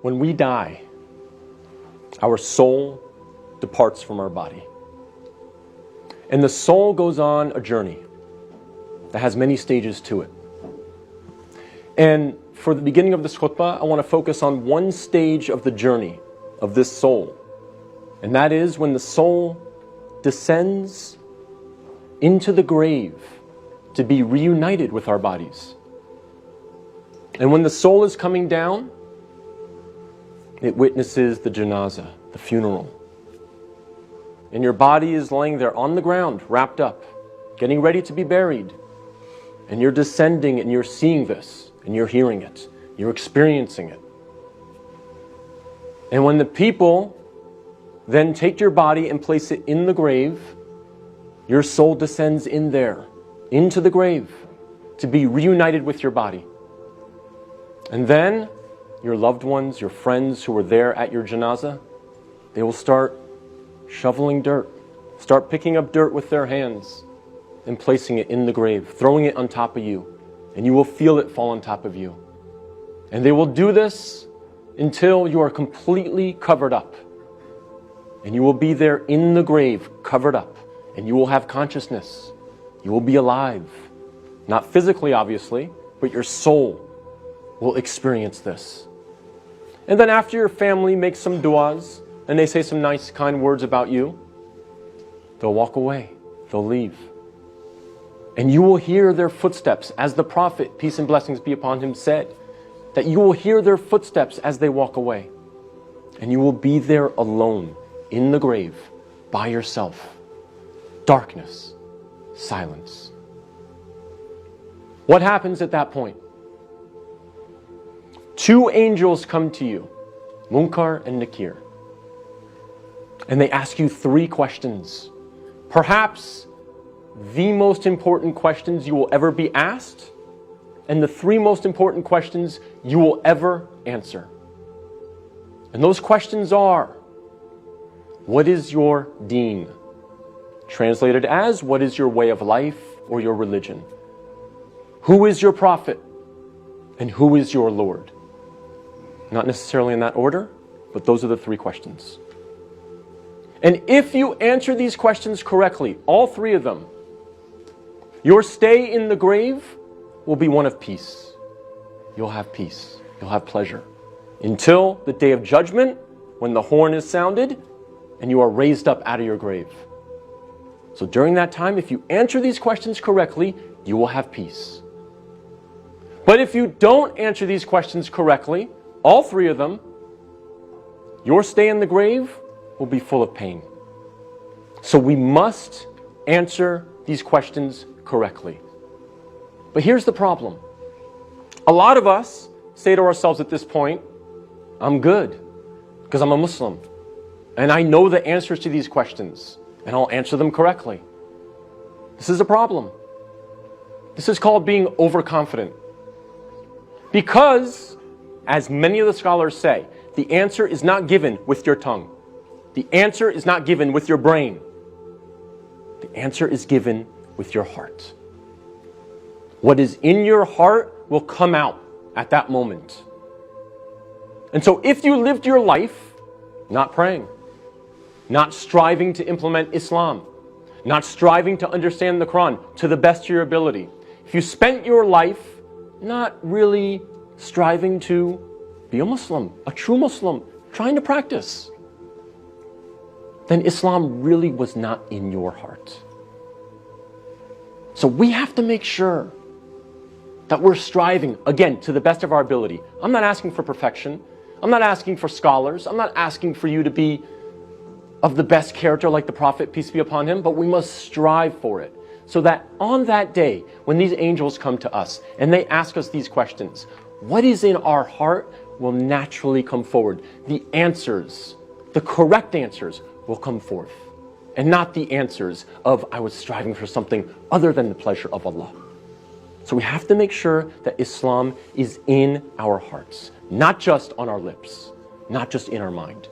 When we die, our soul departs from our body. And the soul goes on a journey that has many stages to it. And for the beginning of this khutbah, I want to focus on one stage of the journey of this soul. And that is when the soul descends into the grave to be reunited with our bodies. And when the soul is coming down, it witnesses the janazah, the funeral. And your body is laying there on the ground, wrapped up, getting ready to be buried. And you're descending and you're seeing this, and you're hearing it, you're experiencing it. And when the people then take your body and place it in the grave, your soul descends in there, into the grave, to be reunited with your body. And then your loved ones, your friends who were there at your janazah, they will start shoveling dirt, start picking up dirt with their hands and placing it in the grave, throwing it on top of you, and you will feel it fall on top of you. And they will do this until you are completely covered up. And you will be there in the grave, covered up, and you will have consciousness. You will be alive. Not physically, obviously, but your soul will experience this. And then after your family makes some du'as, and they say some nice, kind words about you, they'll walk away. They'll leave. And you will hear their footsteps, as the Prophet, peace and blessings be upon him, said, that you will hear their footsteps as they walk away. And you will be there alone, in the grave, by yourself. Darkness, silence. What happens at that point? Two angels come to you, Munkar and Nakir. And they ask you three questions. Perhaps the most important questions you will ever be asked, and the three most important questions you will ever answer. And those questions are, what is your deen? Translated as, what is your way of life or your religion? Who is your prophet? And who is your Lord? Not necessarily in that order, but those are the three questions. And if you answer these questions correctly, all three of them, your stay in the grave will be one of peace. You'll have peace. You'll have pleasure. Until the day of judgment, when the horn is sounded, and you are raised up out of your grave. So during that time, if you answer these questions correctly, you will have peace. But if you don't answer these questions correctly, all three of them, your stay in the grave will be full of pain. So we must answer these questions correctly. But here's the problem. A lot of us say to ourselves at this point, I'm good, because I'm a Muslim. And I know the answers to these questions, and I'll answer them correctly. This is a problem. This is called being overconfident. Because, as many of the scholars say, the answer is not given with your tongue. The answer is not given with your brain. The answer is given with your heart. What is in your heart will come out at that moment. And so if you lived your life not praying, not striving to implement Islam, not striving to understand the Quran to the best of your ability, if you spent your life not really striving to be a Muslim, a true Muslim, trying to practice, then Islam really was not in your heart. So we have to make sure that we're striving, again, to the best of our ability. I'm not asking for perfection. I'm not asking for scholars. I'm not asking for you to be of the best character like the Prophet, peace be upon him, but we must strive for it. So that on that day, when these angels come to us and they ask us these questions, what is in our heart will naturally come forward. The answers, the correct answers, will come forth. And not the answers of, I was striving for something other than the pleasure of Allah. So we have to make sure that Islam is in our hearts, not just on our lips, not just in our mind.